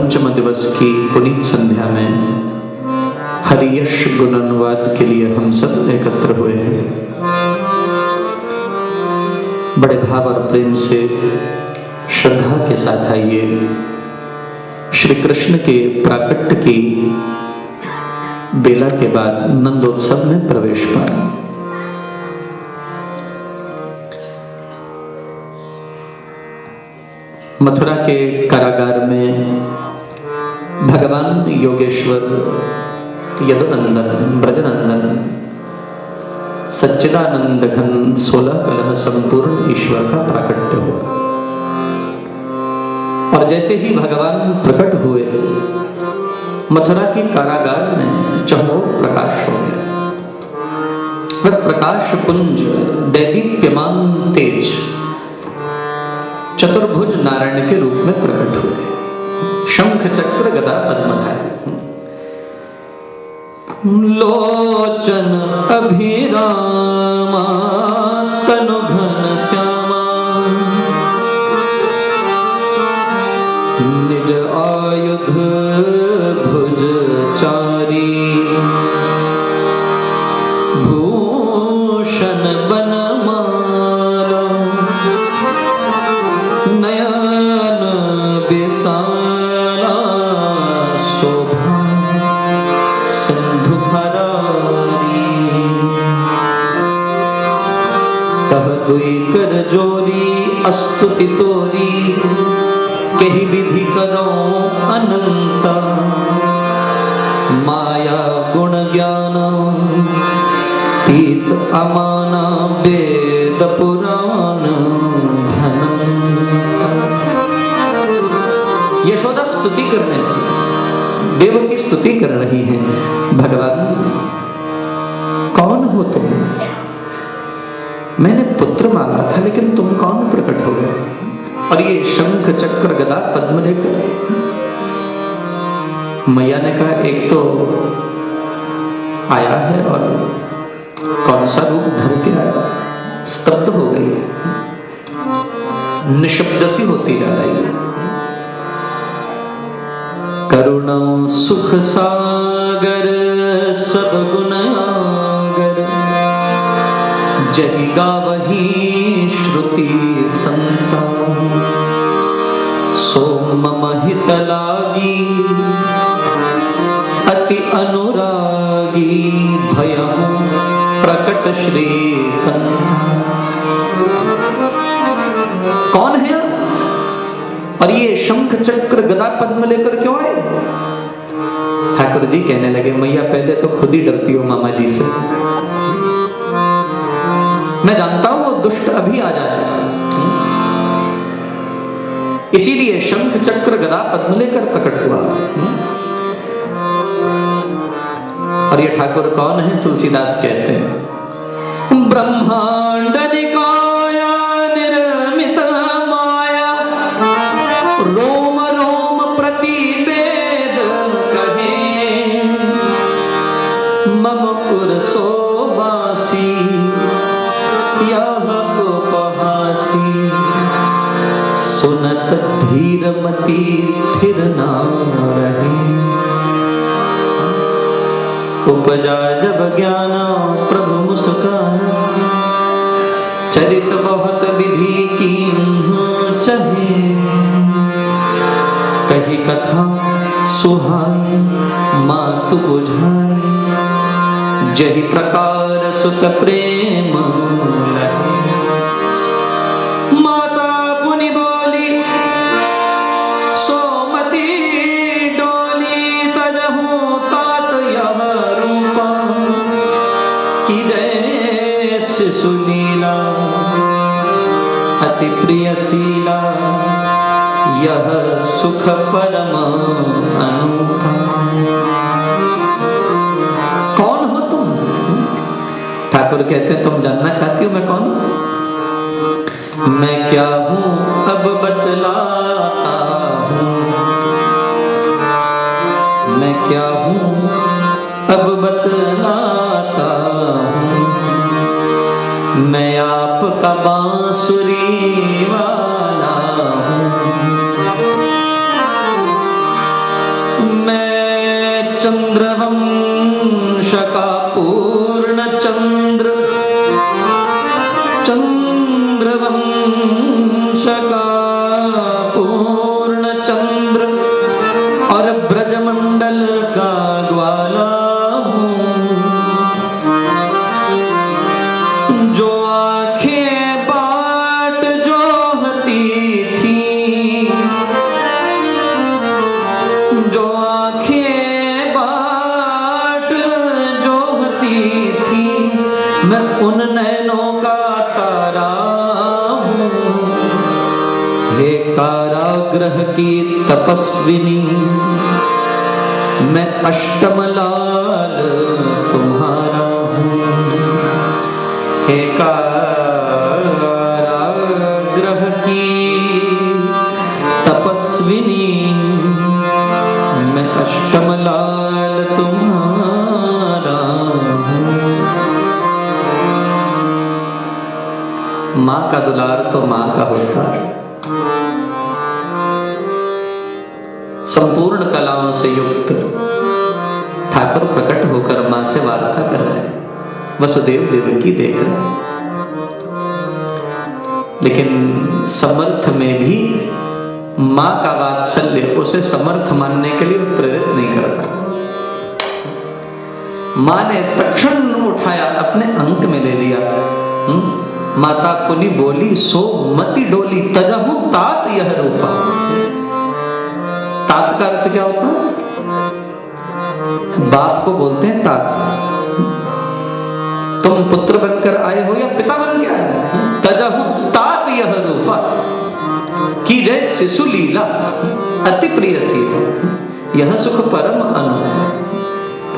पंचम दिवस की पुनीत संध्या में हरियश गुण अनुवाद के लिए हम सब एकत्र हुए हैं। बड़े भाव और प्रेम से श्रद्धा के साथ आइए श्री कृष्ण के प्राकट्य की बेला के बाद नंदोत्सव में प्रवेश पाएं। मथुरा के कारागार में भगवान योगेश्वर यदुनंदन ब्रजनंदन सच्चिदानंद घन 16 कलह संपूर्ण ईश्वर का प्राकट्य हुआ। और जैसे ही भगवान प्रकट हुए मथुरा की कारागार में चहुओर प्रकाश हो गया। वह प्रकाश पुंज दैदीप्यमान तेज चतुर्भुज नारायण के रूप में प्रकट हुए। शंख चक्र गदा पद्मधारी लोचन अभिरामा तनु घन श्यामा निज आयुध भुज चारी भूषण बनमाला नयन विशाला शोभा सिंधु खरारी कह दुई कर जोरी स्तुति तोरी कही विधि करो अनंता माया गुण ज्ञान तीत अमाना वेद पुराण धनंता। यशोदा स्तुति करने लगी, देव की स्तुति कर रही हैं। भगवान कौन हो तुम? मैंने पुत्र मांगा था लेकिन तुम कौन प्रकट हो गए? और ये शंख चक्र गदा पद्म लेकर मैया ने कहा एक तो आया है और कौन सा रूप धर के आया। स्तब्ध हो गई है, निशब्द सी होती जा रही है। करुणा सुख सागर सब गुण आगर जहि गावही श्रुति संता सो मम हित लागी अति अनुरागी भयहु प्रकट श्री कंता। कौन है और ये शंख चक्र गदा पद्म लेकर क्यों आए? ठाकुर जी कहने लगे मैया पहले तो खुद ही डरती हो मामा जी से। मैं जानता हूं वो दुष्ट अभी आ जाएगा, इसीलिए शंख चक्र गदा पद्म लेकर प्रकट हुआ। और ये ठाकुर कौन है? तुलसीदास कहते हैं ब्रह्मांड निकाया निर्मित माया रोम रोम प्रतिवेद कहे मम पुर सोबासी यह उपहासी सुनत धीरमती थिर ना रहे। उपजा जब ज्ञान प्रभु मुस्काना चरित बहुत विधि कीन्ह चहे कही कथा सुहाई मातु बुझाई जहि प्रकार सुत प्रेम लहे। माता पुनि बोली सोमती डोली तजहु तात यह रूपा की जय शिशु लीला अति प्रिय शीला यह सुख परम अनुपा। कौन हो तुम? ठाकुर कहते तुम जानना चाहती हो मैं कौन हूं? मैं क्या हूं अब बतलाता हूं। मैं क्या हूं अब बतलाता हूं। मैं आपका बांसुरी वाला हूं। चंद्रवंश का पूर्ण चंद्र, चंद्रवंश का पूर्ण चंद्र और ब्रजमंडल का ग्वाला हूँ। जो आंखें बाट जोहती थी, जो आंखें बाट जोहती थी, मैं उन नैनों का तारा हूँ। हे कारागृह की तपस्विनी, मैं अष्टमलाल तुम्हारा हूँ। हे कारागृह की तपस्विनी, मैं अष्टमलाल तुम्हारा हूँ। माँ का दुलार तो माँ का होता है। संपूर्ण कलाओं से युक्त ठाकुर प्रकट होकर मां से वार्ता कर रहे हैं, वसुदेव देवकी देख रहे हैं। लेकिन समर्थ में भी मां का वात्सल्य उसे समर्थ मानने के लिए प्रेरित नहीं करता। मां ने तक्षण उठाया, अपने अंक में ले लिया। माता पुनि बोली सो मति डोली, तजहु तात यह रूपा। तात का अर्थ क्या होता है? बाप को बोलते हैं तात। तुम पुत्र बनकर आए हो या पिता बन के आए हो? तजहु तात यह रूपा, की जय शिशु लीला, अति प्रिय सीला, यह सुख परम अनूठा।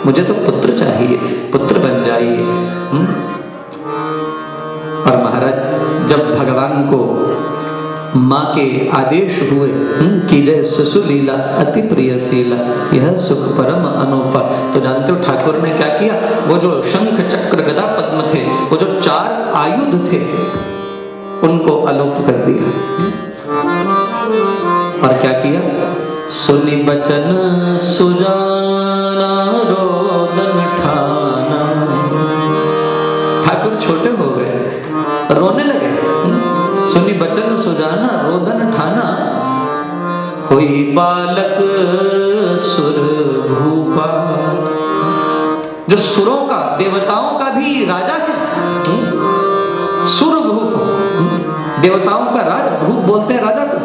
मुझे तो पुत्र चाहिए, पुत्र बन जाइए। और महाराज, जब भगवान को माँ के आदेश हुए कि जय शिशु लीला अति प्रिय सीला, यह सुख परम अनूपा, तो जानते हो ठाकुर ने क्या किया? वो जो शंख चक्र गदा पद्म थे, वो जो 4 आयुध थे, उनको अलोप कर दिया। और क्या किया? सुनि बचन सुजाना रोदन ठाना। ठाकुर छोटे हो गए, रोने लगे। सुनि बचन सुजाना रोदन ठाना, होई बालक सुर भूपा। जो सुरों का, देवताओं का भी राजा है, सुर भूप, देवताओं का राजा। भूप बोलते हैं राजा को।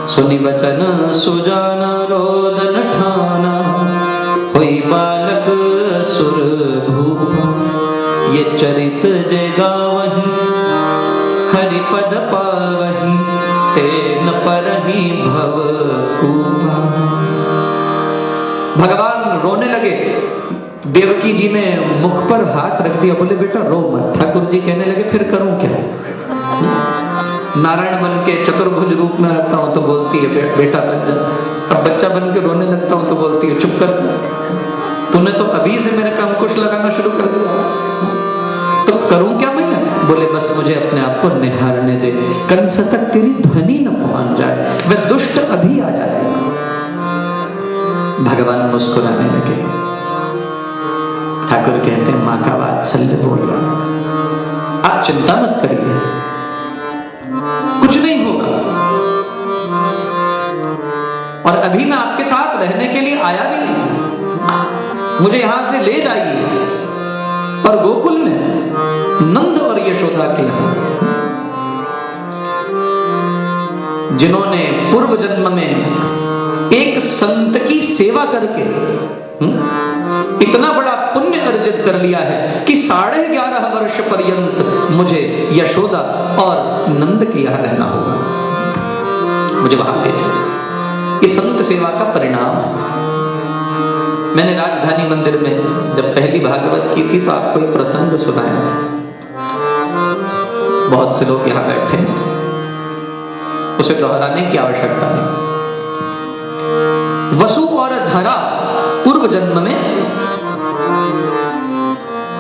सुनि बचन सुजाना रोदन ठाना, होई बालक सुर भूपा। ये चरित जय गावही, हरिपद पावही, तेन परहि भव कूपा। भगवान रोने लगे। देवकी जी ने मुख पर हाथ रख दिया, बोले बेटा रो मत। ठाकुर जी कहने लगे फिर करूं क्या? नारायण बन के चतुर्भुज रूप में रहता हूं तो बोलती है बेटा बन जा। अब बच्चा बन के रोने लगता हूं तो बोलती है चुप कर। तूने तो अभी से मेरे पे अंकुश लगाना शुरू कर दिया, तो करूं क्या मैं? बोले बस मुझे अपने आप को निहारने दे, कंस तक तेरी ध्वनि न पहुंच जाए, वह दुष्ट अभी आ जाएगा। भगवान मुस्कुराने लगे। ठाकुर कहते हैं मां का वात्सल्य बोल रहा है, आप चिंता मत करिए, कुछ नहीं होगा। और अभी मैं आपके साथ रहने के लिए आया भी नहीं, मुझे यहां से ले जाइए। और गोकुल में नंद और यशोदा के यहाँ, जिन्होंने पूर्व जन्म में एक संत की सेवा करके इतना बड़ा पुण्य अर्जित कर लिया है कि 11.5 वर्ष पर्यंत मुझे यशोदा और नंद के यहाँ रहना होगा, मुझे वहां भेजिए। ये संत सेवा का परिणाम है। मैंने राजधानी मंदिर में जब पहली भागवत की थी तो आपको एक प्रसंग सुनाया था। बहुत से लोग यहां बैठे हैं, उसे दोहराने की आवश्यकता नहीं। वसु और धरा पूर्व जन्म में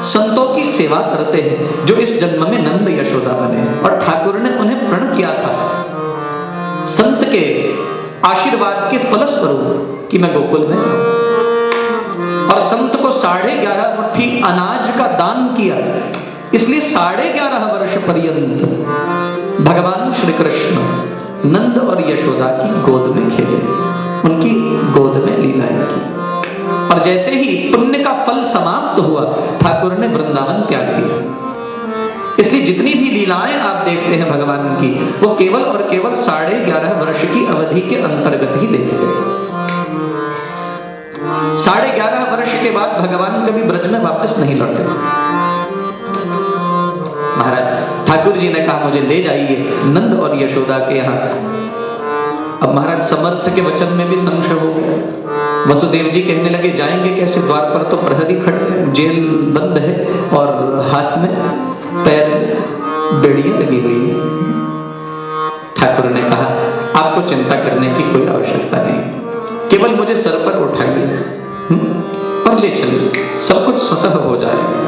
संतों की सेवा करते हैं, जो इस जन्म में नंद यशोदा बने। और ठाकुर ने उन्हें प्रण किया था संत के आशीर्वाद के फलस्वरूप कि मैं गोकुल में 11.5 मुट्ठी अनाज का दान किया, इसलिए 11.5 वर्ष पर्यंत भगवान श्री कृष्ण नंद और यशोदा की गोद में खेले, उनकी गोद में लीलाएं की। और जैसे ही पुण्य का फल समाप्त हुआ, ठाकुर ने वृंदावन त्याग दिया। इसलिए जितनी भी लीलाएं आप देखते हैं भगवान की, वो केवल और केवल 11.5 वर्ष की अवधि के अंतर्गत ही देखते हैं। 11.5 वर्ष के बाद भगवान कभी ब्रज में वापस नहीं लौटे। महाराज ठाकुर जी ने कहा मुझे ले जाइए नंद और यशोदा के यहाँ। अब महाराज समर्थ के वचन में भी संशय हो गया। वसुदेव जी कहने लगे जाएंगे कैसे, द्वार पर तो प्रहरी खड़े हैं, जेल बंद है और हाथ में पैर में बेड़ियां लगी हुई है। ठाकुर ने कहा आपको चिंता करने की कोई आवश्यकता नहीं, केवल मुझे सर पर उठाइए और ले चलिए, सब कुछ स्वतः हो जाएगा।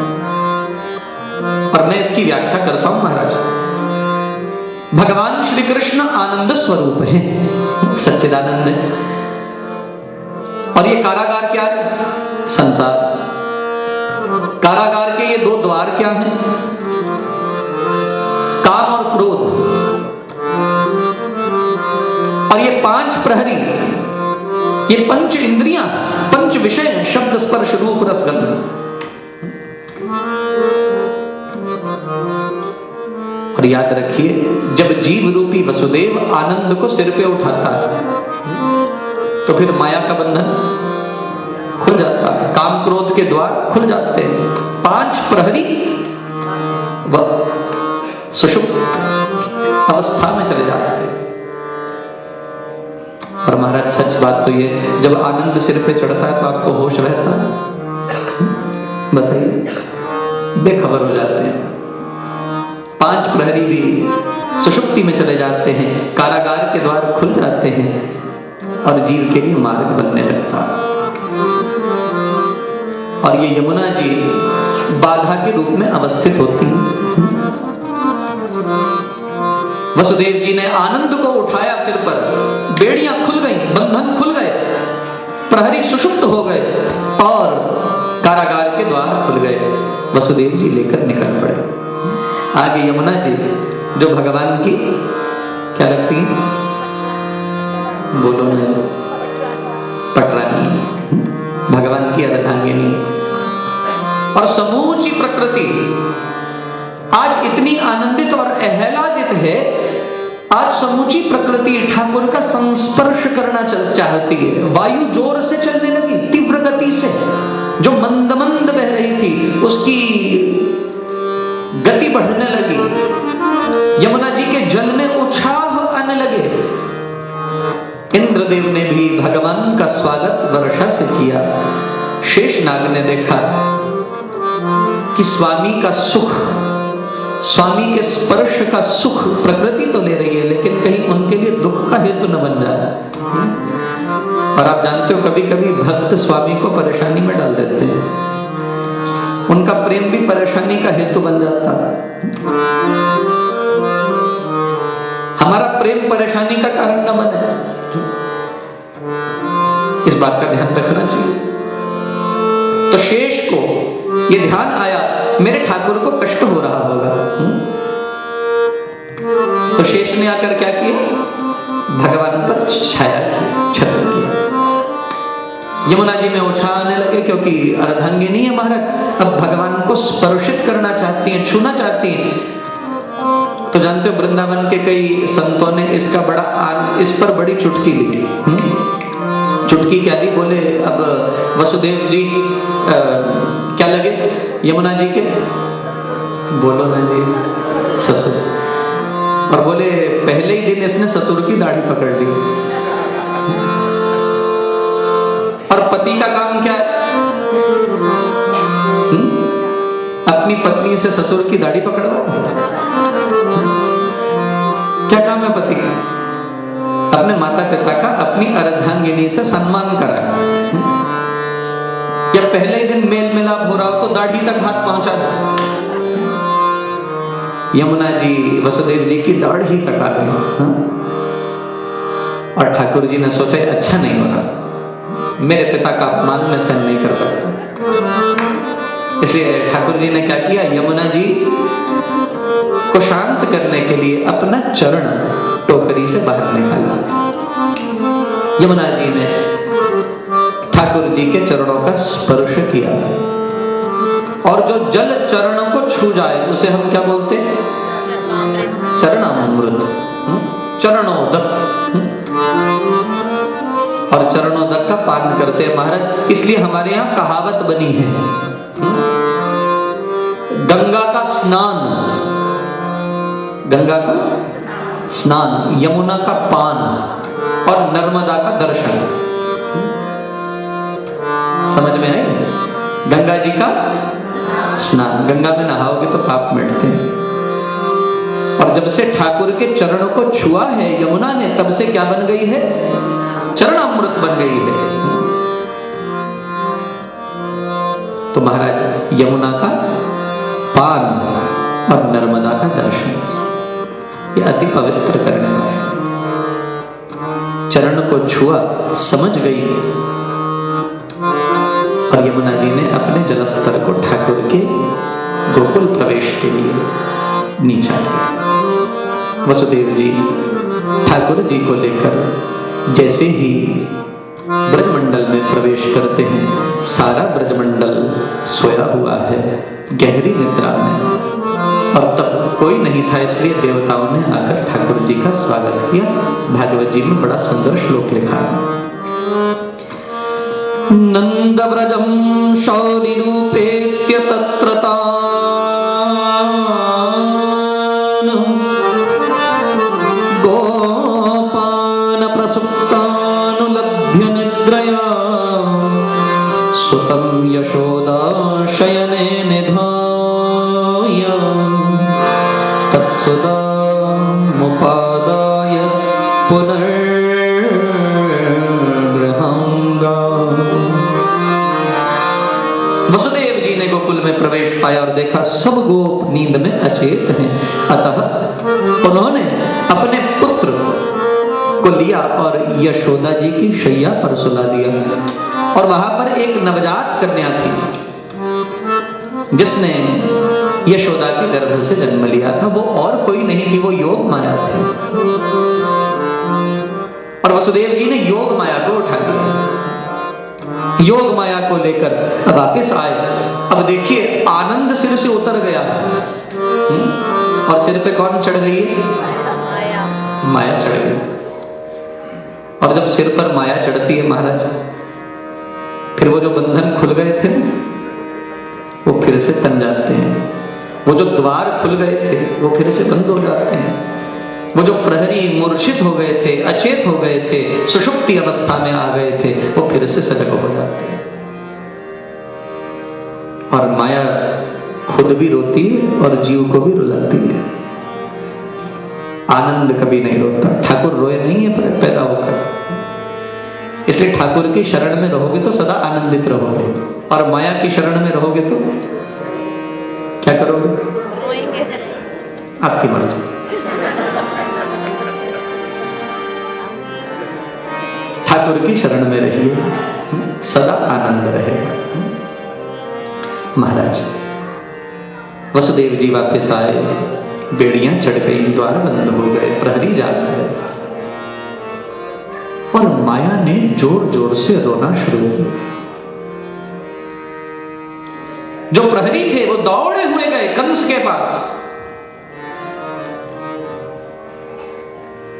और मैं इसकी व्याख्या करता हूं महाराज। भगवान श्री कृष्ण आनंद स्वरूप हैं, सच्चिदानंद है। और ये कारागार क्या है? संसार। कारागार के ये 2 द्वार क्या हैं? काम और क्रोध। और ये 5 प्रहरी, ये 5 इंद्रियां, 5 विषय, शब्द स्पर्श रूप रस गंध। और याद रखिए जब जीव रूपी वसुदेव आनंद को सिर पे उठाता है तो फिर माया का बंधन खुल जाता है, काम क्रोध के द्वार खुल जाते हैं। 5 प्रहरी वह सुषुप्त अवस्था में चले जाते हैं। और महाराज सच बात तो ये, जब आनंद सिर पे चढ़ता है तो आपको होश रहता है? बताइए, बेखबर हो जाते हैं। 5 प्रहरी भी सुषुप्ति में चले जाते हैं, कारागार के द्वार खुल जाते हैं और जीव के लिए मार्ग बनने लगता। और ये यमुना जी बाधा के रूप में अवस्थित होती हैं। वसुदेव जी ने आनंद को उठाया सिर पर, बेड़ियां खुल गई, बंधन खुल गए, प्रहरी सुषुप्त हो गए और कारागार के द्वार खुल गए। वसुदेव जी लेकर निकल पड़े। आगे यमुना जी जो भगवान की क्या लगती है? बोलो ना जी, पटरानी, भगवान की अर्धांगिनी। और समूची प्रकृति आज इतनी आनंदित और आह्लादित है, आज समूची प्रकृति ठाकुर का संस्पर्श करना चाहती है। वायु जोर से चलने लगी, तीव्र गति से। जो मंद मंद बह रही थी उसकी गति बढ़ने लगी। यमुना जी के जल में उछाह आने लगे। इंद्रदेव ने भी भगवान का स्वागत वर्षा से किया। शेषनाग ने देखा कि स्वामी का सुख, स्वामी के स्पर्श का सुख प्रकृति तो ले रही है, लेकिन कहीं उनके लिए दुख का हेतु न बन जाए। और आप जानते हो कभी कभी भक्त स्वामी को परेशानी में डाल देते हैं, उनका प्रेम भी परेशानी का हेतु बन जाता है। हमारा प्रेम परेशानी का कारण न बने, इस बात का ध्यान रखना चाहिए। तो शेष को ये ध्यान आया मेरे ठाकुर को कष्ट हो रहा होगा, तो शेष ने आकर क्या किया? भगवान पर छाया की, छत्र किया। यमुना जी में उछालने लगे क्योंकि अर्धांगिनी है महाराज, अब भगवान को स्पर्शित करना चाहती हैं, छूना चाहती हैं। तो जानते हो वृंदावन के कई संतों ने इस पर बड़ी चुटकी ली। चुटकी क्या ली? बोले अब वसुदेव जी क्या लगे यमुना जी के? बोलो ना जी, ससुर। और बोले पहले ही दिन इसने ससुर की दाढ़ी पकड़ ली। और पति का काम क्या है? अपनी पत्नी से ससुर की दाढ़ी पकड़वा। क्या काम है पति का? अपने माता पिता का अपनी अर्धांगिनी से सम्मान करा। या पहले ही दिन मेल मिलाप हो रहा हो तो दाढ़ी तक हाथ पहुंचा। यमुना जी वसुदेव जी की दाढ़ी तक आ गई। और ठाकुर जी ने सोचा अच्छा नहीं हो रहा, मेरे पिता का अपमान मैं सहन नहीं कर सकता। इसलिए ठाकुर जी ने क्या किया, यमुना जी को शांत करने के लिए अपना चरण टोकरी से बाहर निकाला। यमुना जी ने ठाकुर जी के चरणों का स्पर्श किया, और जो जल चरणों को छू जाए उसे हम क्या बोलते हैं? चरणामृत, चरणोदक। और चरणोदक का पान करते हैं महाराज। इसलिए हमारे यहाँ कहावत बनी है, गंगा का स्नान, गंगा का स्नान, यमुना का पान और नर्मदा का दर्शन। समझ में आई? गंगा जी का स्नान, गंगा में नहाओगे तो पाप मिटते हैं। और जब से ठाकुर के चरणों को छुआ है यमुना ने, तब से क्या बन गई है? चरणामृत बन गई है। तो महाराज यमुना का पान और नर्मदा का दर्शन, ये अति पवित्र करने वाला। चरण को छुआ, समझ गई, और यमुना जी ने अपने जलस्तर को ठाकुर के गोकुल प्रवेश के लिए नीचा किया। वसुदेव जी ठाकुर जी को लेकर जैसे ही ब्रजमंडल में प्रवेश करते हैं, सारा ब्रजमंडल सोया हुआ है गहरी निद्रा में, और तब कोई नहीं था, इसलिए देवताओं ने आकर ठाकुर जी का स्वागत किया। भागवत जी में बड़ा सुंदर श्लोक लिखा है, नंद व्रजम शौरि रूपेत्य तत्र गोपान प्रसुप्तानुलभ्य निद्रया सुतं यशोदा शयने निधाय तत्सुदा मुपादाय पुनर्गृहांगा। वसुदेव जी ने गोकुल में प्रवेश पाया और देखा सब गोप नींद में अचेत हैं। अतः उन्होंने अपने पुत्र को लिया और यशोदा जी की शैया पर सुला दिया। और वहां पर एक नवजात कन्या थी जिसने यशोदा के गर्भ से जन्म लिया था। वो और कोई नहीं थी, वो योग माया थी। और वसुदेव जी ने योग माया को उठा लिया, योग माया को लेकर वापिस आए। अब देखिए आनंद सिर से उतर गया, और सिर पे कौन चढ़ गई है? माया चढ़ गई। और जब सिर पर माया चढ़ती है महाराज, फिर वो जो बंधन खुल गए थे वो फिर से तन जाते हैं, वो जो द्वार खुल गए थे वो फिर से बंद हो जाते हैं, वो जो प्रहरी मूर्छित हो गए थे, अचेत हो गए थे, सुषुप्ति अवस्था में आ गए थे, वो फिर से सजग हो जाते हैं। और माया खुद भी रोती है और जीव को भी रुलाती है। आनंद कभी नहीं रोता, ठाकुर रोए नहीं है पैदा होकर। इसलिए ठाकुर की शरण में रहोगे तो सदा आनंदित रहोगे, और माया की शरण में रहोगे तो क्या करोगे? आपकी मर्जी। ठाकुर की शरण में रहिए, सदा आनंद रहेगा। महाराज वसुदेव जी वापस आए, बेड़ियां चढ़ गई, द्वार बंद हो गए, प्रहरी जाग गए, और माया ने जोर जोर से रोना शुरू किया। जो प्रहरी थे वो दौड़े हुए गए कंस के पास,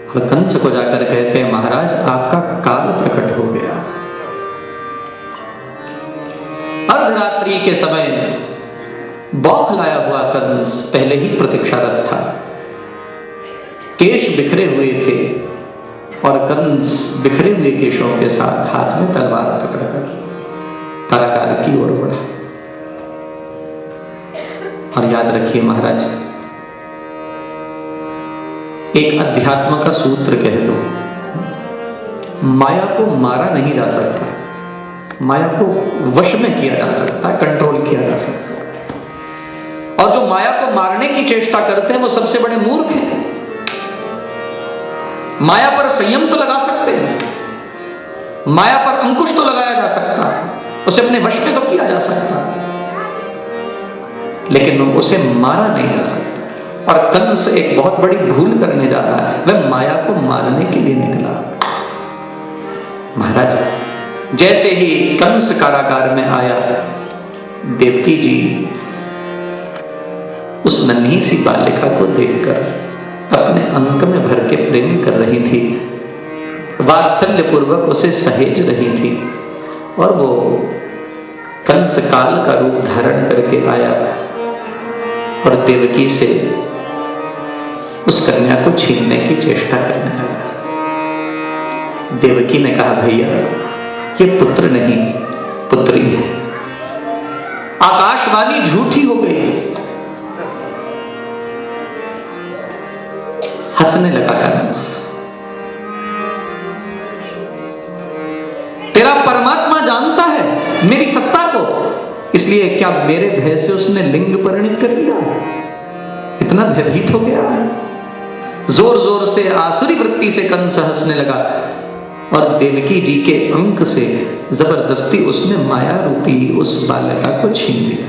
और कंस को जाकर कहते हैं महाराज आपका काल प्रकट हो गया। अर्धरात्रि के समय बौखलाया हुआ कंस पहले ही प्रतीक्षारत था। केश बिखरे हुए थे, और कंस बिखरे हुए केशों के साथ हाथ में तलवार पकड़कर कारागार की ओर बढ़ा। और याद रखिए महाराज, एक अध्यात्म का सूत्र कह दो, माया को मारा नहीं जा सकता, माया को वश में किया जा सकता, कंट्रोल किया जा सकता। और जो माया को मारने की चेष्टा करते हैं वो सबसे बड़े मूर्ख हैं। माया पर संयम तो लगा सकते हैं, माया पर अंकुश तो लगाया जा सकता है, उसे अपने वश में तो किया जा सकता, लेकिन उसे मारा नहीं जा सकता। और कंस एक बहुत बड़ी भूल करने जा रहा है, वह माया को मारने के लिए निकला। महाराज, जैसे ही कंस कारागार में आया, देवकी जी उस नन्ही सी बालिका को देखकर अपने अंक में भर के प्रेम कर रही थी, वात्सल्य पूर्वक उसे सहेज रही थी। और वो कंस काल का रूप धारण करके आया और देवकी से उस कन्या को छीनने की चेष्टा करने लगा। देवकी ने कहा, भैया ये पुत्र नहीं पुत्री है, आकाशवाणी झूठी हो गई। हंसने लगा कंस। तेरा परमात्मा जानता है मेरी सत्ता को, इसलिए क्या मेरे भय से उसने लिंग परिणित कर लिया? इतना भयभीत हो गया है। जोर जोर से आसुरी वृत्ति से कंस हंसने लगा और देवकी जी के अंक से जबरदस्ती उसने माया रूपी उस बालिका को छीन लिया।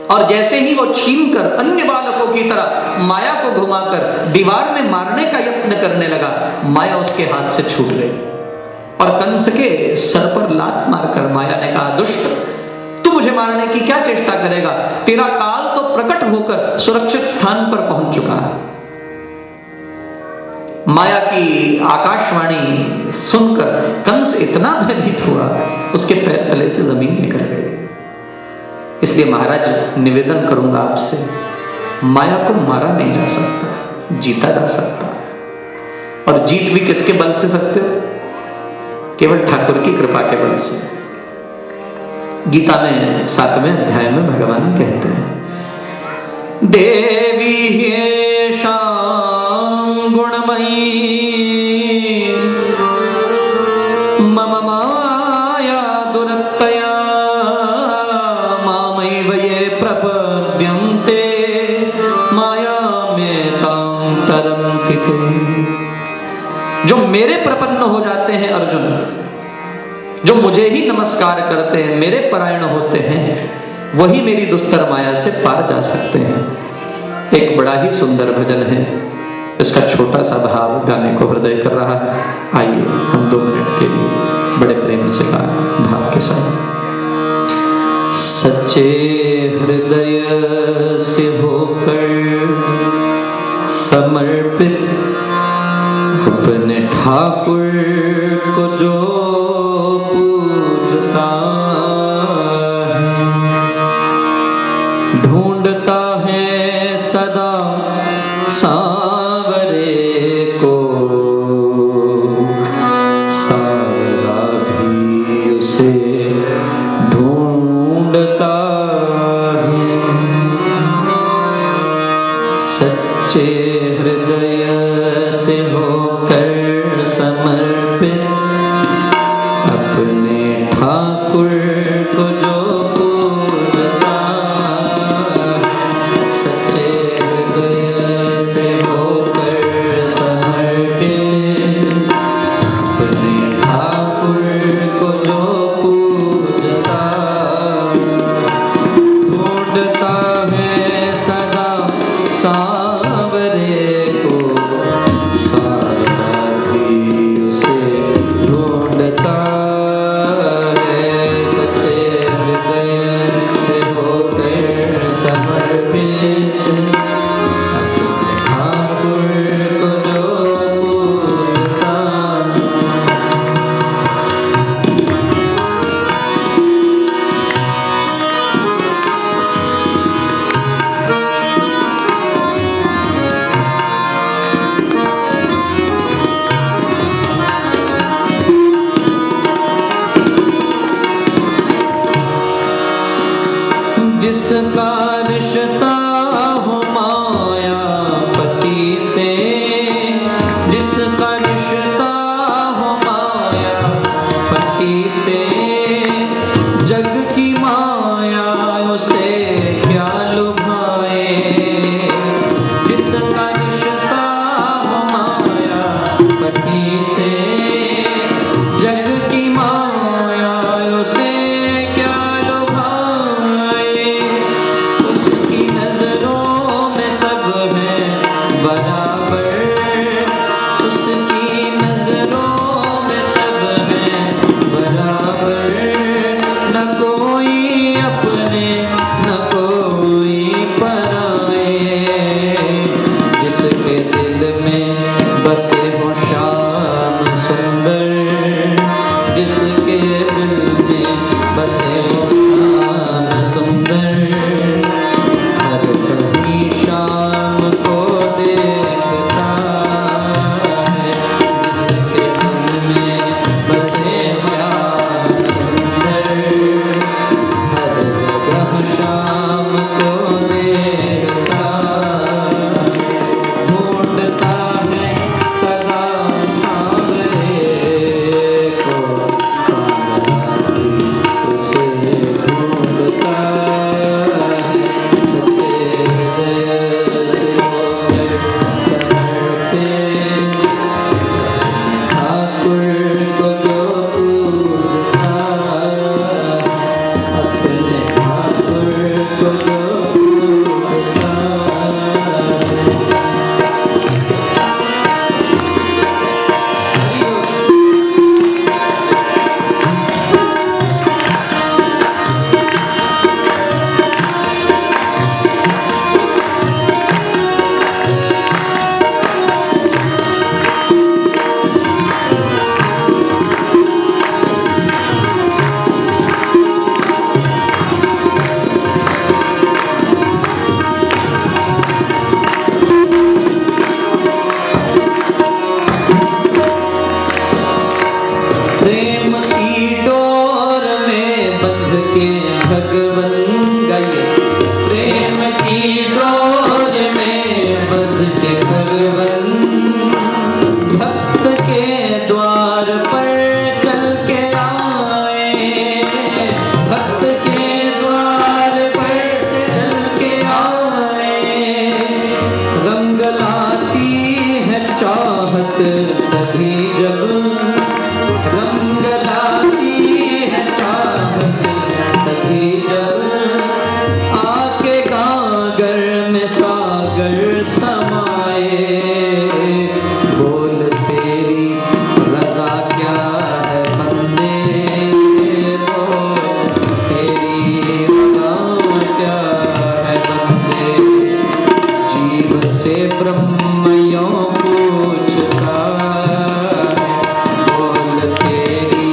और जैसे ही वो छीनकर अन्य बालकों की तरह माया को घुमाकर दीवार में मारने का यत्न करने लगा, माया उसके हाथ से छूट गई और कंस के सर पर लात मारकर माया ने कहा, दुष्ट, तू मुझे मारने की क्या चेष्टा करेगा? तेरा काल तो प्रकट होकर सुरक्षित स्थान पर पहुंच चुका है। माया की आकाशवाणी सुनकर कंस इतना भयभीत हुआ, उसके पैर तले से जमीन निकल गई। इसलिए महाराज, निवेदन करूंगा आपसे, माया को मारा नहीं जा सकता, जीता जा सकता। और जीत भी किसके बल से सकते हो? केवल ठाकुर की कृपा के बल से। गीता में 7वें अध्याय में भगवान कहते हैं, देवी ह्येषां गुणमयी मम माया दुरत्तया मामैव ये प्रपद्यन्ते मायामेतां तरन्ति ते। जो मेरे प्रपन्न हो जाते हैं अर्जुन, जो मुझे ही नमस्कार करते हैं, मेरे परायण होते हैं, वही मेरी दुस्तर माया से पार जा सकते हैं। एक बड़ा ही सुंदर भजन है, इसका छोटा सा भाव गाने को हृदय कर रहा है। आइए हम 2 मिनट के लिए बड़े प्रेम से गाएं भाव के साथ। सच्चे हृदय से होकर समर्पित अपने ठाकुर को जो पूजता है, ढूंढता है सदा सांवरे को, सांवरा भी उसे ढूंढता है। सच्चे हृदय से होकर समर्पित अपने ठाकुर को जो पूजता, सच्चे हृदय से होकर समर्पित अपने ठाकुर को जो पूजता, ढूंढता है सदा सांवरे को, सांवरा भी उसे ढूंढता है। सच्चे हृदय से होकर समर्पित अपने ठाकुर को जो पूजता, प्रेम की डोर में बंध के भगवन गए, प्रेम की डोर में बंध के भगवन भक्त के द्वार पर चल के आए, भक्त के द्वार पर चल के आए। रंग लाती है चाहत तभी जब, रंग लाती है चाहत तभी जब, आके गागर में सागर समाए। बोल तेरी रजा क्या है बंदे, बोल तेरी रजा क्या है बंदे। जीव से ब्रह्म यों पूछता है, बोल तेरी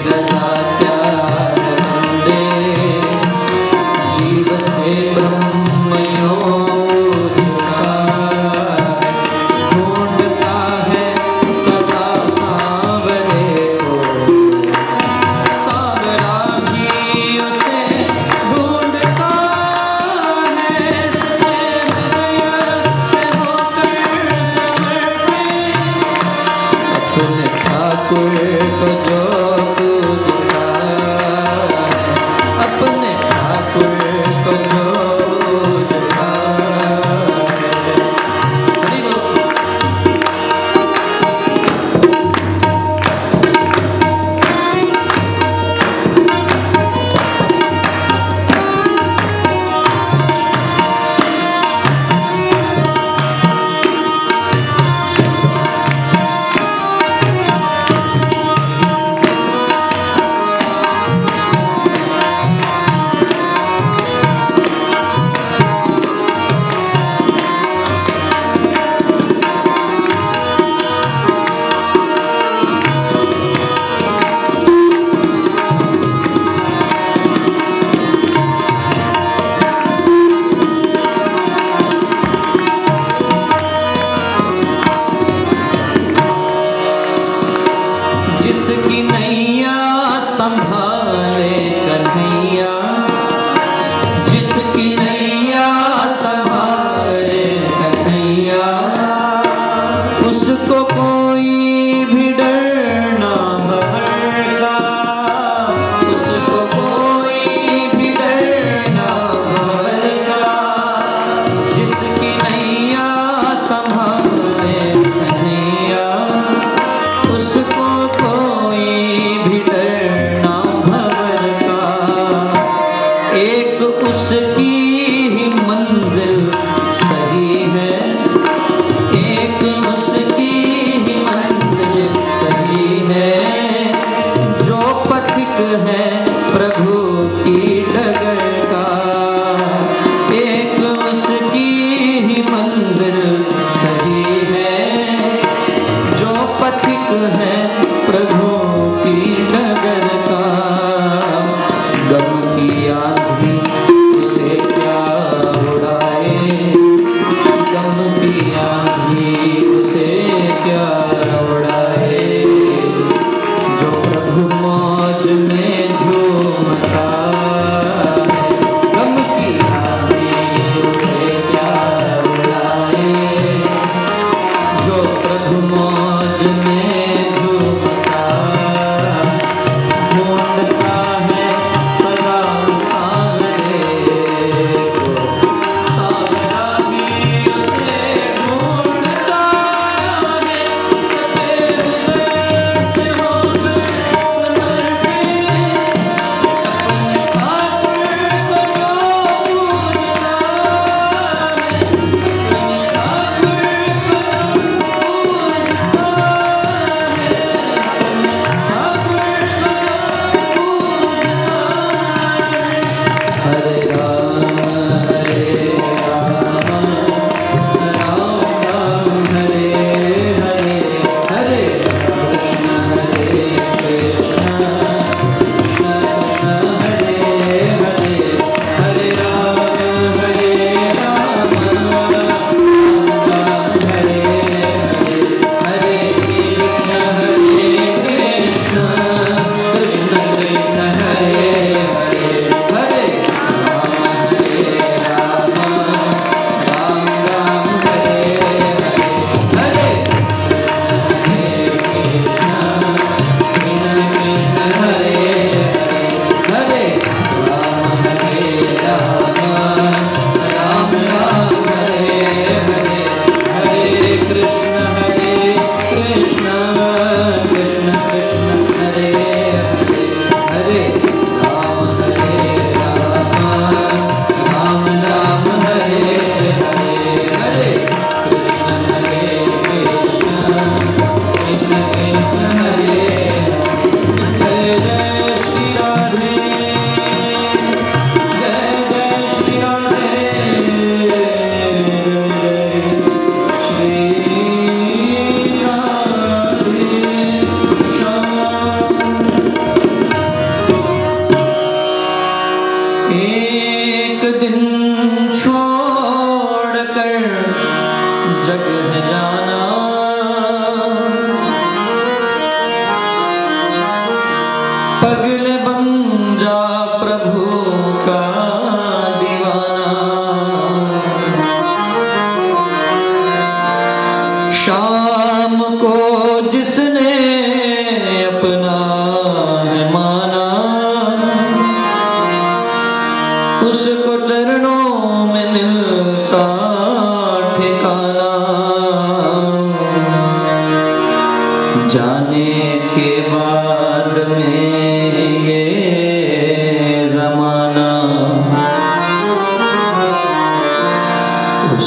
रजा क्या है बंदे। जीव से ब्रह्म यों पूछता है, ढूंढता है सदा सांवरे को, सांवरागी उसे ढूंढता है। सच्चे हृदय से होकर समर्पित, अपने ठाकुर को जो पूजता है, अपने ठाकुर को जो पूजता है। हरि बोल। जिसकी नैया संभाले कन्हैया, जिसकी नैया संभाले कन्हैया, उसको कोई भी डर ना भड़का, उसको कोई भी डर ना भड़का। जिसकी नैया संभाले कन्हैया, उसको कोई भी डर ना भड़का। एक उसकी ही मंजिल सही है, एक उसकी ही मंजिल सही है, जो पथिक है प्रभु की डगर का। एक उसकी ही मंजिल सही है, जो पथिक है प्रभु की डगर का। गम की आंधी उसे क्या उड़ाए, गम की आंधी उसे क्या उड़ाए। जो प्रभु मौज में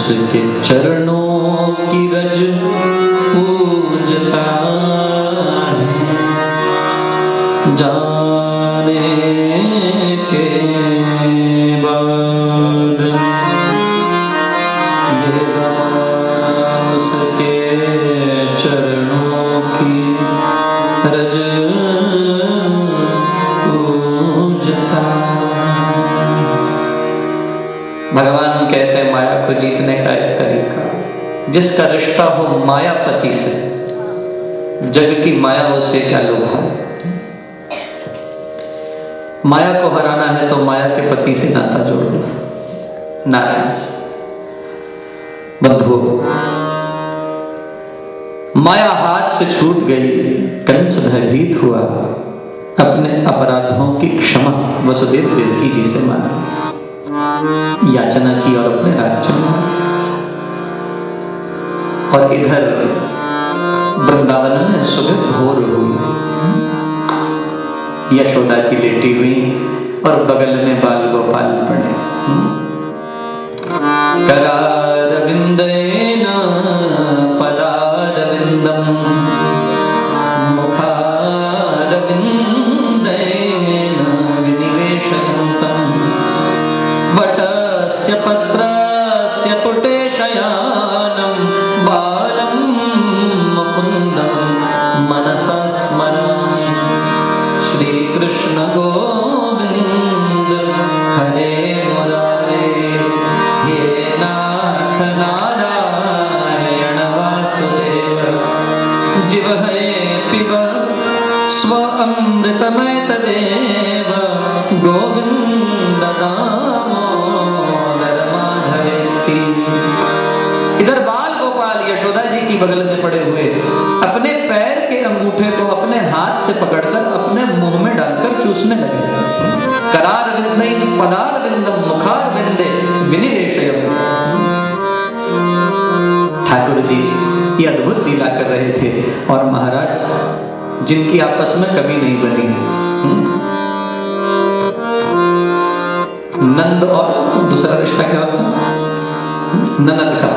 उसके चरणों की रज पूजता है, जाने के बाद ये ज़माना उसके चरणों की रज पूजता। भगवान कहते हैं माया को जीतने का एक तरीका, जिसका रिश्ता हो मायापति से, जग की माया उससे क्या लोभा। माया को हराना है तो माया के पति से नाता जोड़ लो, नारायण से। बंधुओं, माया हाथ से छूट गई, कंस भयभीत हुआ, अपने अपराधों की क्षमा वसुदेव देवकी जी से मांगी, याचना की और अपने राज्य में। और इधर वृंदावन में सुबह भोर हुई, यशोदा जी लेटी हुई और बगल में बाल गोपाल पड़े। करारविंदेन पदारविंदम मुखारविंदेन विनिवेशयन्तम् वटस्य पत्रस्य पुटे शयानं बालं मुकुन्दं मनसा स्मरामि। श्री कृष्ण गोविंद हरे मुरारे, हे नाथ नारायण वासुदेव। जिह्वये पिब स्व अमृतमय तदेव, गोविंद दामोदर माधवेति। इधर बाल गोपाल यशोदा जी की बगल में पड़े हुए अपने पैर के अंगूठे को अपने हाथ से पकड़कर अपने मुंह में डालकर चूसने लगे। करारविंदेन पदारविंदम मुखारविंदे विनिवेशयम्। ठाकुर जी ये अद्भुत लीला कर रहे थे और महाराज जिनकी आपस में कभी नहीं बनी। नंद और दूसरा रिश्ता क्या होता, ननद का।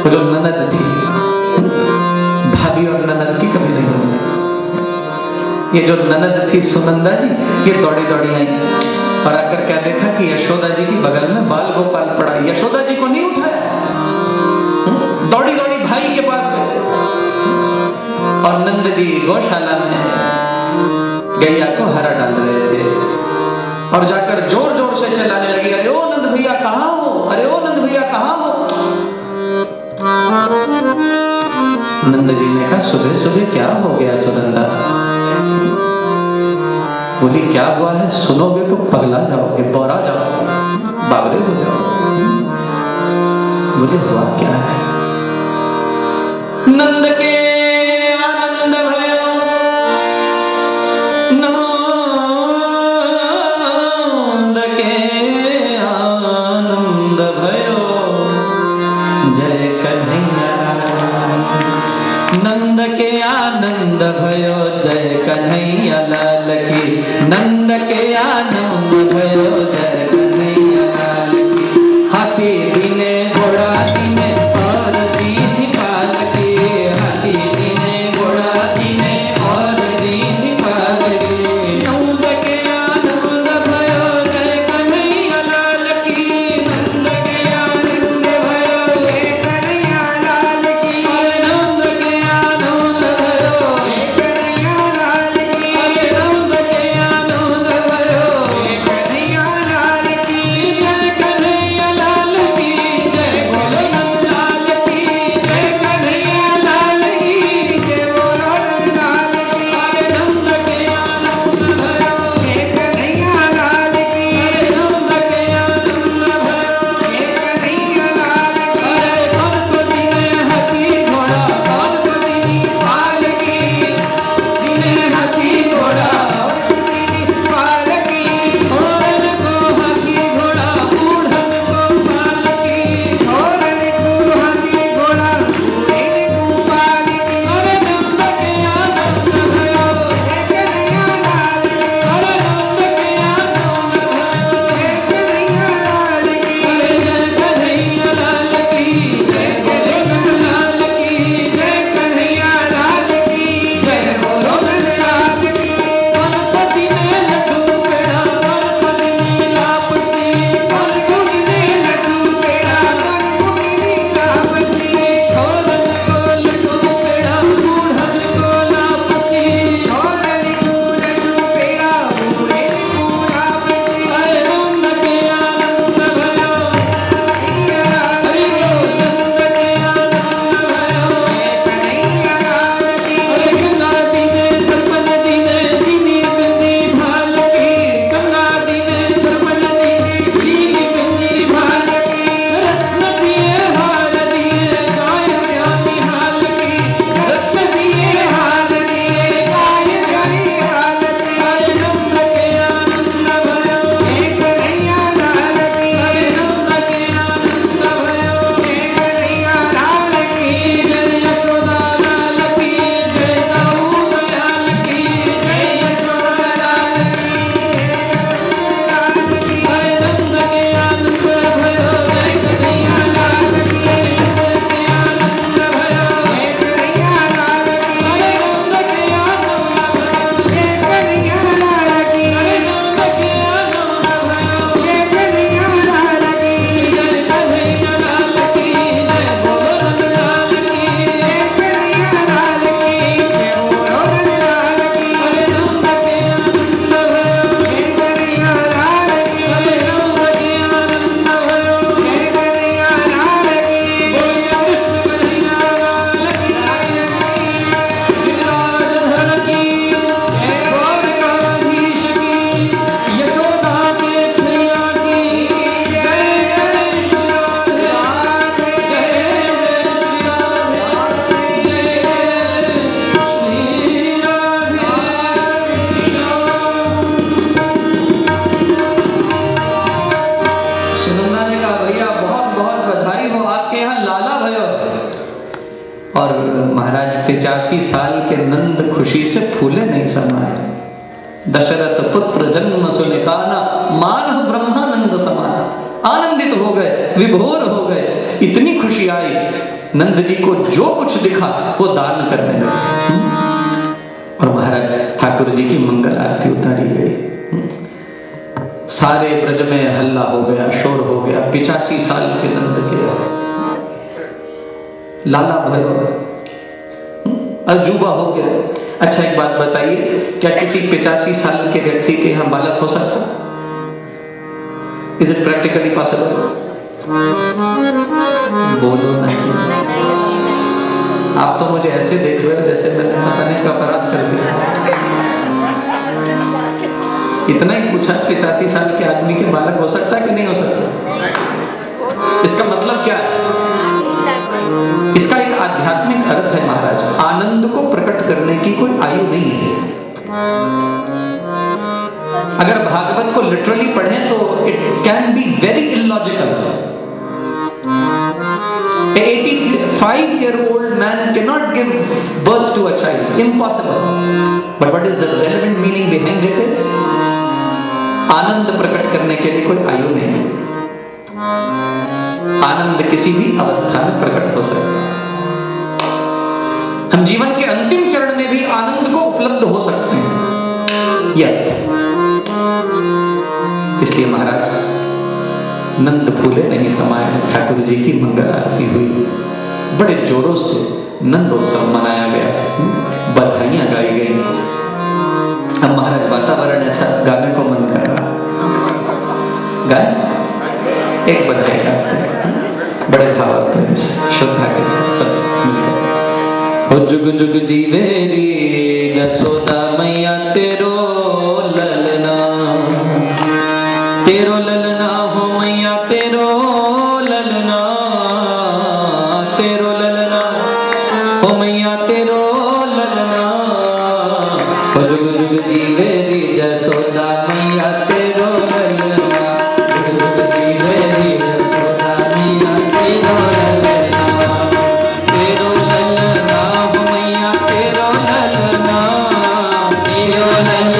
वो जो ननद थी, भाभी और ननद की कभी नहीं बनती। ये जो ननद थी सुनंदा जी, ये दौड़ी दौड़ी आई और आकर क्या देखा कि यशोदा जी की बगल में बाल गोपाल पड़ा। यशोदा जी को नहीं उठाया, दौड़ी दौड़ी भाई के पास गए और नंद जी गौशाला में गैया को हरा डाल रहे थे और जाकर जोर जोर से चिल्लाने लगी, अरे ओ नंद भैया कहाँ हो, अरे ओ नंद भैया कहाँ हो। नंद जी ने कहा सुबह सुबह क्या हो गया सुनंदा। बोली क्या हुआ है, सुनोगे तो पगला जाओगे, बौरा जाओगे, बावरे हो जाओगे। बोले हुआ क्या है। नंद के आनंद भयो, नंद के आनंद भयो, जय कन्हैया। नंद के आनंद भयो, जय कन्हैया लाल की। नंद के आनंद भयो, जय कन्हैया लाल की। हाथी दीने घोड़ा दीने और दीनी पाल की। हाथी दीने घोड़ा दीने और दीनी पाल की। नंद के आनंद भयो, जय कन्हैया लाल की। नंद के आनंद भयो, जय कन्हैया लाल की। नंद के आनंद भयो, जय कन्हैया लाल की। नंद के आनंद भयो, जय 85 साल के नंद खुशी से फूले नहीं समाये। दशरथ पुत्र जन्म सुनिकाना, मानह ब्रह्मानंद समाना। आनंदित हो गए, विभोर हो गए, इतनी खुशी आई, नंद जी को जो कुछ दिखा वो दान करने लगे। और महाराज ठाकुर जी की मंगल आरती उतारी गई। सारे ब्रज में हल्ला हो गया, शोर हो गया। 85 साल के नंद के लाला भयो, अजूबा हो गया। अच्छा एक बात बताइए, क्या किसी 85 साल के व्यक्ति के यहाँ बालक हो सकता? Is it practically possible? बोलो नहीं। आप तो मुझे ऐसे देख रहे हो जैसे मैंने पता नहीं का अपराध कर दिया। इतना ही पूछा, 85 साल के आदमी के बालक हो सकता है कि नहीं हो सकता? इसका मतलब क्या है? इसका एक आध्यात्मिक अर्थ है महाराज। आनंद को प्रकट करने की कोई आयु नहीं है। अगर भागवत को लिटरली पढ़ें तो it can be very illogical. An 85-year-old man cannot give birth to a child. Impossible. But what is the relevant meaning behind it is, आनंद प्रकट करने के लिए कोई आयु नहीं है। आनंद किसी भी अवस्था में प्रकट हो सकता है। हम जीवन के अंतिम चरण में भी आनंद को उपलब्ध हो सकते हैं। इसलिए महाराज नंद फूले नहीं समाये। ठाकुर जी की मंगल आरती हुई, बड़े जोरों से नंदोत्सव मनाया गया, बधाइयां गाई गई। अब महाराज वातावरण ऐसा, गाने को मन कर रहा, गाए एक बधाई गाते हैं बड़े भाव प्रेम से, श्रद्धा के साथ सब मिलकर। हो जुग जुग जीवेरी यशोदा मैया तेरो ललना, तेरो ललना हो मैया तेरो ललना, तेरो ललना हो मैया तेरो ललना। हो जुग जुग जीवेरी यशोदा मैया तेरो ललना, जुग जुग जीवेरी यशोदा मैया तेरो ललना, तेरो ललना हो मैया तेरो ललना, तेरो ललना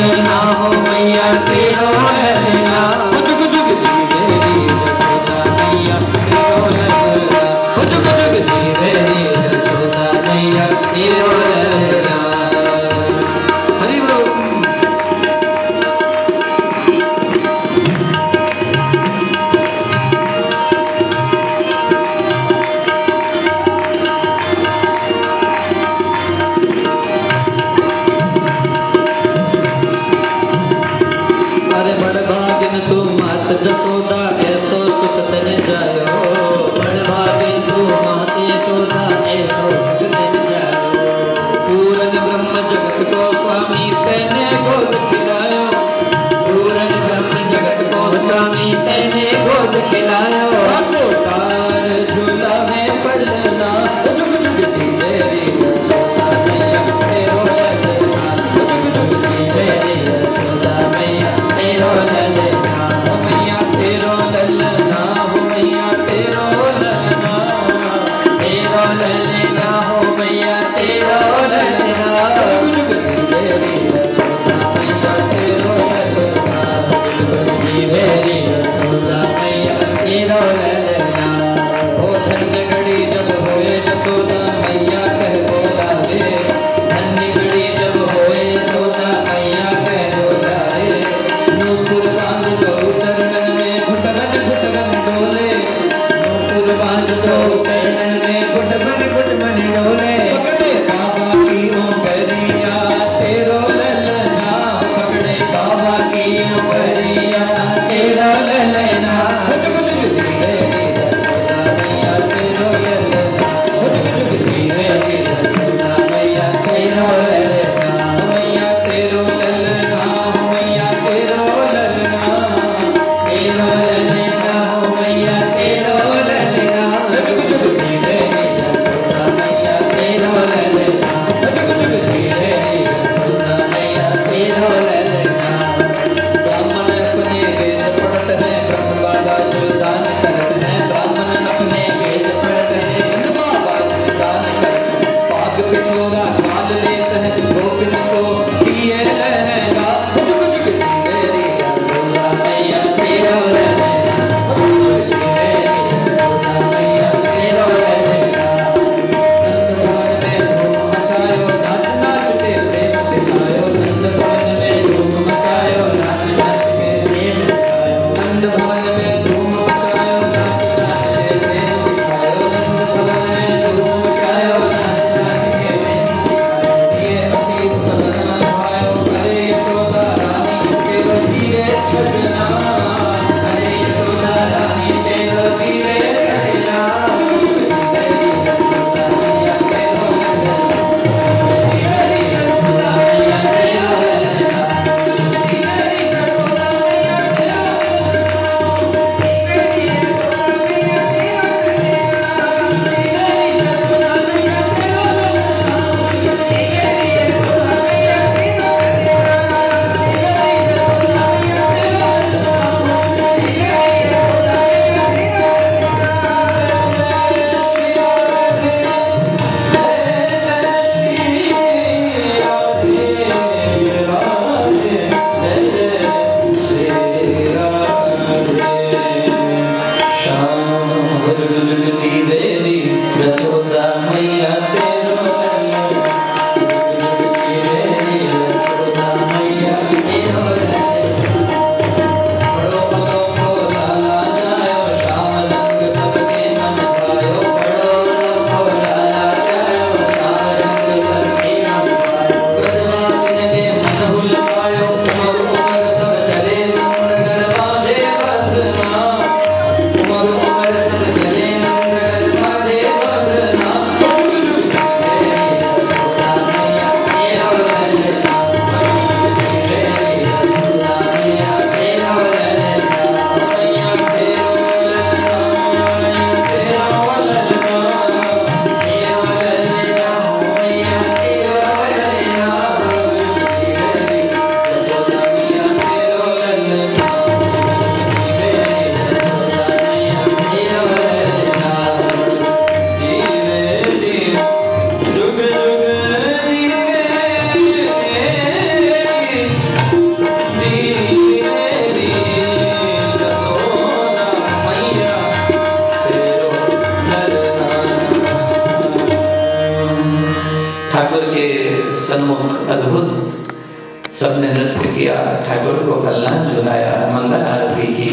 सबने नृत्य किया, ठाकुर को पल्ला झुलाया, मंगल आरती की,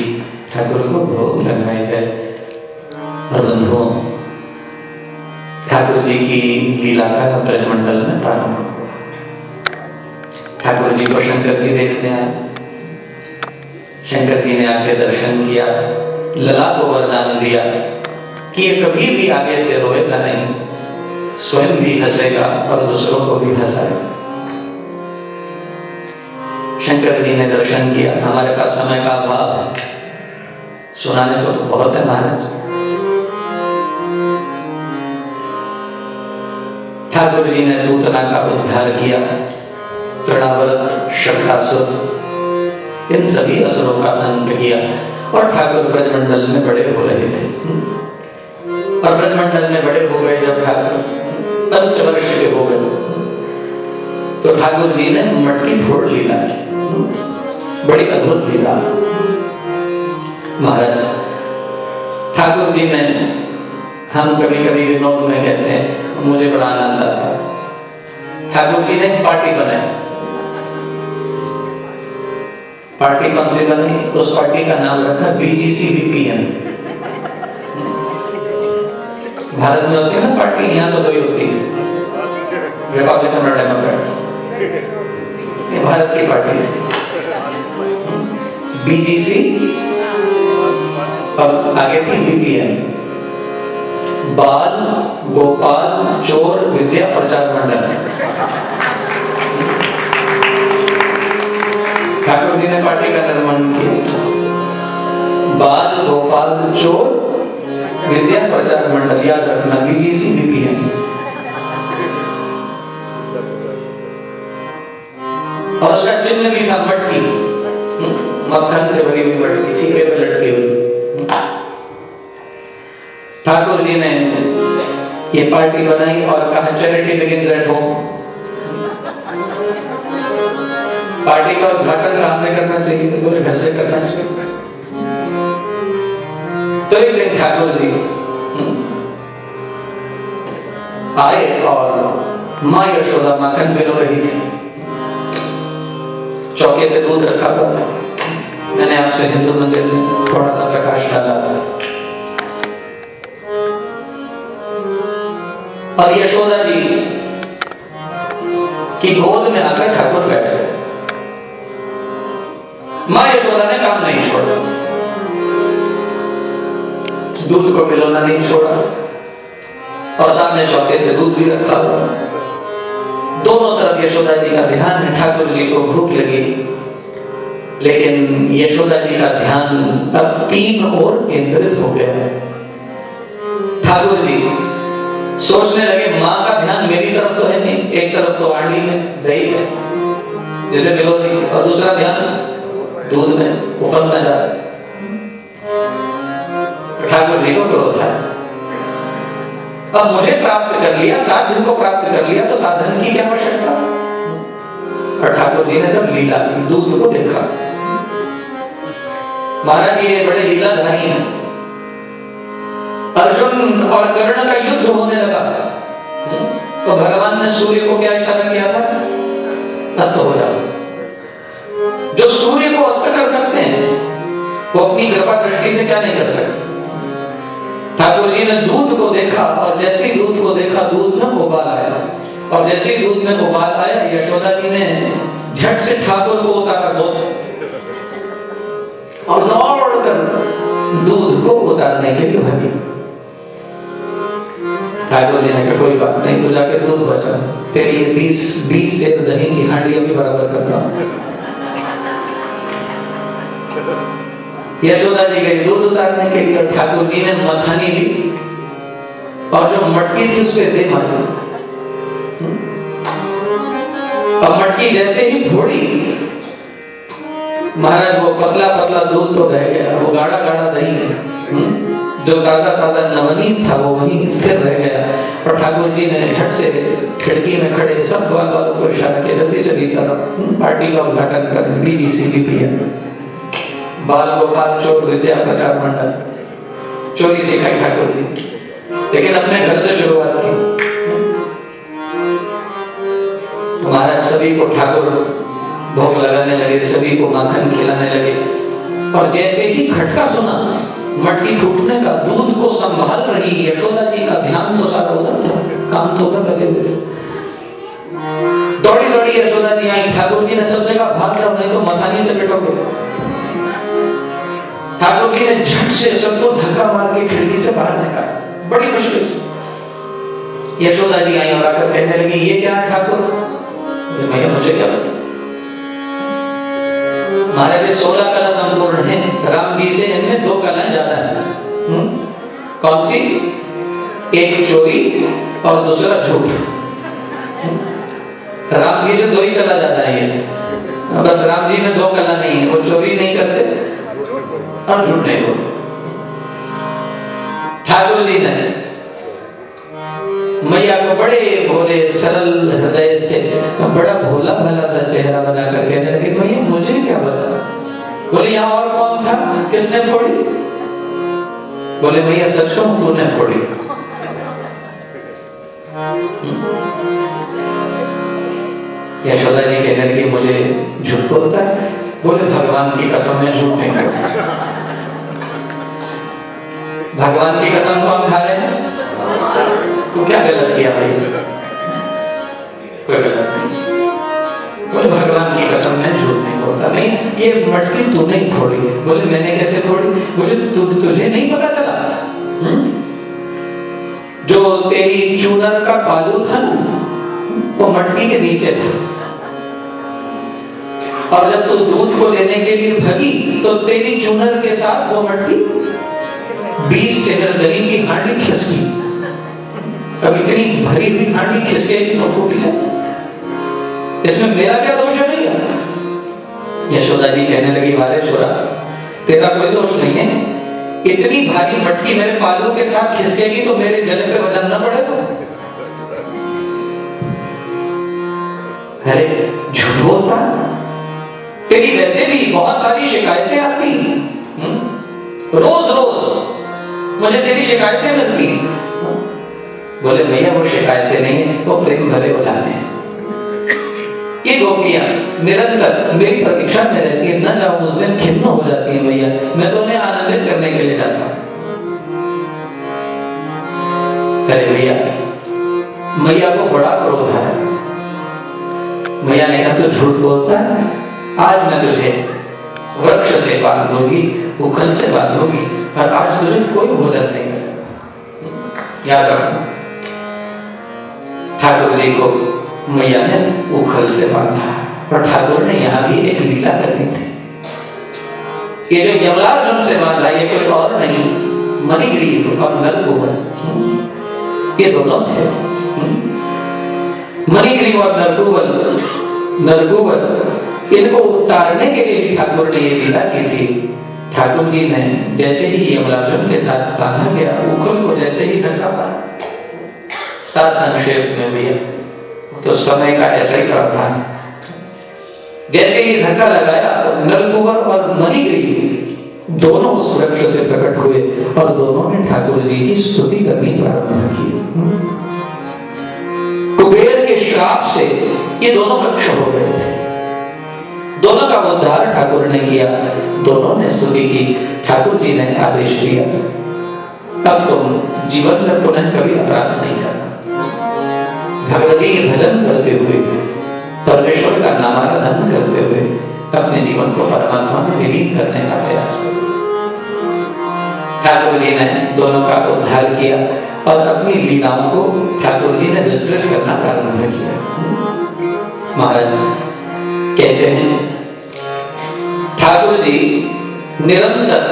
ठाकुर को भोग लगाए गए। और बंधुओं, ठाकुर जी की लीला का ब्रजमंडल में प्रारंभ हुआ। ठाकुर जी को शंकर जी देखने आए। शंकर जी ने आके दर्शन किया, लला को वरदान दिया कि ये कभी भी आगे से रोएगा नहीं, स्वयं भी हंसेगा और दूसरों को भी हंसाएगा। शंकर जी ने दर्शन किया। हमारे पास समय का अभाव है, सुनाने को तो बहुत है महाराज। ठाकुर जी ने पूतना का उद्धार किया, तृणावर्त, शक्रासुर, इन सभी असुरों का अंत किया। और ठाकुर ब्रजमंडल में बड़े हो रहे थे। और ब्रजमंडल में बड़े हो गए जब ठाकुर 5 वर्ष के हो गए तो ठाकुर जी ने मटकी फोड़ लीला की। बड़ी अद्भुत लीला महाराज। ठाकुर जी ने, हम कभी कभी विनोद में कहते हैं, मुझे बड़ा आनंद आता है, ठाकुर जी ने पार्टी बनाई। पार्टी कौन सी बनी? उस पार्टी का नाम रखा बीजीसी VPN। भारत में होती है ना पार्टी, यहाँ तो 2 ही होती है, रिपब्लिकन और डेमोक्रेट्स। ये भारत की पार्टी थी, बीजीसी, और आगे थी VPN, बाल गोपाल चोर विद्या प्रचार मंडल। ठाकुर जी ने पार्टी का निर्माण किया, बाल गोपाल चोर विद्या प्रचार मंडल, याद रखना, BGC VPN। और उसका चिन्ह भी था मटकी, मक्खन से भरी हुई मटकी, छीके पे लटकी हुई। ठाकुर जी ने ये पार्टी बनाई और कहा charity begins at home. Party का उद्घाटन कहां से करना चाहिए? तो बोले घर से करना चाहिए। तो एक दिन ठाकुर जी आए और माँ यशोदा माखन बिलो रही थी, चौके पे दूध रखा हुआ था। मैंने आपसे हिंदू मंदिर में थोड़ा सा प्रकाश डाला था। और यशोदा जी की गोद में आकर ठाकुर बैठ गए। माँ यशोदा ने काम नहीं छोड़ा, दूध को मिलाना नहीं छोड़ा, और सामने चौके पे दूध भी रखा हुआ। दोनों तरफ यशोदा जी का ध्यान है। ठाकुर जी को भूख लगी, लेकिन यशोदा जी का ध्यान अब 3 ओर केंद्रित हो गया है। ठाकुर जी सोचने लगे, माँ का ध्यान मेरी तरफ तो है नहीं, एक तरफ तो आंडी में दही है जिसे मिलो दी, और दूसरा ध्यान दूध में उफलना जा रहा है। ठाकुर जी को क्रोध है, अब मुझे प्राप्त कर लिया, साधु को प्राप्त कर लिया, तो साधन की क्या आवश्यकता? और ठाकुर जी ने तब लीला की, दूध को देखा। महाराज ये बड़े लीलाधारी हैं। अर्जुन और कर्ण का युद्ध होने लगा तो भगवान ने सूर्य को क्या इशारा किया था? अस्त हो जाओ। जो सूर्य को अस्त कर सकते हैं वो अपनी कृपा दृष्टि से क्या नहीं कर सकते। ठाकुर जी ने दूध को देखा, और जैसे ही दूध को देखा दूध में उबाल आया, और जैसे ही दूध में उबाल आया यशोदा जी ने झट से ठाकुर को उतारा गोद और दौड़कर दूध को उतारने के लिए भागी। ठाकुर जी ने कहा कोई बात नहीं, तू जाके दूध बचा, तेरी ये 20 से दही की हांडियां भी बराबर करता हूं। यशोदा जी गई दूध उतारने के लिए, ठाकुर जी ने मथानी ली और जो मटकी थी उसपे दे मारी। और मटकी जैसे ही फोड़ी, महाराज वो पतला पतला दूध तो रह गया, वो गाढ़ा गाढ़ा दही जो ताजा ताजा नवनीत था वो वहीं स्थिर रह गया। और ठाकुर जी ने झट से खिड़की में खड़े सब ग्वाल वालों को इशारा किया, जल्दी से भीतर पार्टी का उद्घाटन करें। BGC VPN, बाल गोपाल चोर विद्या प्रचार मंडल। चोरी सिखाई ठाकुर जी, लेकिन अपने घर से शुरुआत की। महाराज सभी को ठाकुर भोग लगाने लगे, सभी को माखन खिलाने लगे। और जैसे ही खटका सुना मटकी फूटने का, दूध को संभाल रही यशोदा जी का ध्यान तो सारा उधर था, काम तो उधर लगे हुए थे। दौड़ी दौड़ी यशोदा जी आई, ठाकुर जी ने सब जगह भाग जाओ नहीं तो मथानी से पिटोगे। ठाकुर जी ने झट से सबको धक्का मार के खिड़की से बाहर निकाला, बड़ी मुश्किल से। यशोदा जी आई और आकर कहने लगी, ये क्या है ठाकुर? भैया मुझे क्या पता, हमारे 16 कला संपूर्ण है, राम जी से इनमें 2 कलाएं ज्यादा है। कौन सी? एक चोरी और दूसरा झूठ। राम जी से 2 ही कला ज्यादा है, बस राम जी में 2 कला नहीं है, वो चोरी नहीं करते और झूठ नहीं बोलते। ठाकुर जी ने मैया को बड़े भोले सरल हृदय से, बड़ा भोला भाला सा चेहरा बनाकर कहने लगे, भैया मुझे क्या पता। बोले यहाँ और कौन था, किसने फोड़ी? बोले भैया सच कहूं, तूने फोड़ी। यशोदा जी कहने लगी, मुझे झूठ बोलता है? बोले भगवान की कसम में झूठ नहीं बोलता। भगवान की कसम कौन खा रहे हैं? तो क्या गलत किया भाई? कोई गलत नहीं। बोले भगवान की कसम में झूठ नहीं बोलता। नहीं, ये मटकी तूने ही फोड़ी। बोले मैंने कैसे फोड़ी? मुझे तुझे नहीं पता चला? जो तेरी चूनर का पालू था ना, वो मटकी के नीचे था, और जब तू दूध को लेने के लिए भगी तो तेरी चूनर के साथ वो मटकी 20 सेकंड दही की हांडी खिसकी। अब इतनी भरी हुई हांडी खिसकेगी तो फूटी है, इसमें मेरा क्या दोष है भैया? यशोदा जी कहने लगी, वाले छोरा तेरा कोई दोष नहीं है, इतनी भारी मटकी मेरे पालू के साथ खिसकेगी तो मेरे गले पे वजन न पड़ेगा। अरे झूठ बोलता, तेरी वैसे भी बहुत सारी शिकायतें आती, रोज रोज मुझे तेरी शिकायतें मिलती। बोले भैया वो शिकायतें नहीं है, वो प्रेम भरे उलाने हैं। ये गोपियां निरंतर मेरी प्रतीक्षा में रहती है, न जाऊं उस दिन खिन्न हो जाती है भैया, मैं तो उन्हें आनंदित करने के लिए जाता हूं। अरे भैया, मैया को बड़ा क्रोध है। मैया ने कहा तू झूठ बोलता है, आज मैं तुझे वृक्ष से बांध दूंगी, उखल से बांधूंगी, और आज तुझे कोई भोजन नहीं मिलेगा। याद रखना, ठाकुर जी को मैया ने उखल से बांधा, और ठाकुर ने यहाँ भी एक लीला करनी थी। ये जो यमलार्जुन से बांधा, ये कोई और नहीं, मणिग्रीव और नलकूबर, ये दोनों थे। मणिग्रीव और नलकूबर इनको उतारने के लिए भी ठाकुर ने ये लीला की थी। ठाकुर जी ने जैसे ही यमलार्जुन के साथ बांधा गया, उखल को जैसे ही धक्का मारा, सात संक्षेप में भैया तो समय का ऐसा ही प्रावधान, जैसे ही धक्का लगाया, नलकूबर और मणिग्रीव दोनों उस वृक्ष से प्रकट हुए और दोनों ने ठाकुर जी की स्तुति करनी प्रारंभ की। कुबेर के श्राप से ये दोनों वृक्ष हो गए थे, दोनों का उद्धार ठाकुर ने किया, दोनों ने स्तुति की। ठाकुर जी ने आदेश दिया, अब तुम जीवन में पुनः कभी अपराध नहीं करना, भगवती भजन करते हुए, परमेश्वर का नामाराधन करते हुए अपने जीवन को परमात्मा में विलीन करने का प्रयास करो। ठाकुर जी ने दोनों का उद्धार किया और अपनी लीलाओं को ठाकुर जी ने विस्तृत करना प्रारंभ किया। महाराज कहते हैं, ठाकुर जी निरंतर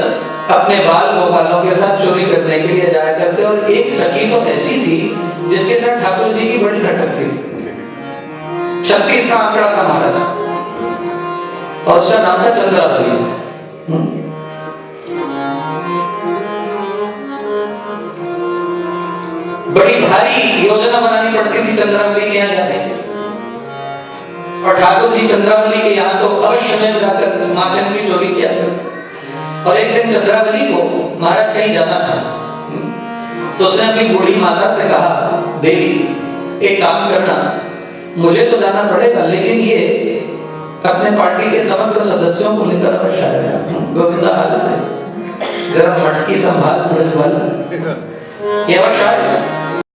अपने बाल गोपालों के साथ चोरी करने के लिए जाया करते, और एक सखी तो ऐसी थी जिसके साथ ठाकुर जी की बड़ी खटकती थी। 36 का आंकड़ा था महाराज, और उसका नाम था चंद्रावली। बड़ी भारी योजना बनानी पड़ती थी चंद्रावली के यहाँ जाने की, और ठाकुर जी चंद्रावली के यहाँ तो अवश्य में जाकर माखन की चोरी किया करते। और एक दिन चंद्रावली को महाराज कहीं जाना था, तो उसने अपनी बूढ़ी माता से कहा, देवी एक काम करना, मुझे तो जाना पड़ेगा, लेकिन ये अपने पार्टी के समग्र सदस्यों को लेकर अवश्य आया। गोविंदा हालत है, गरम मटकी संभाल ब्रजवाला, ये अवश्य आया।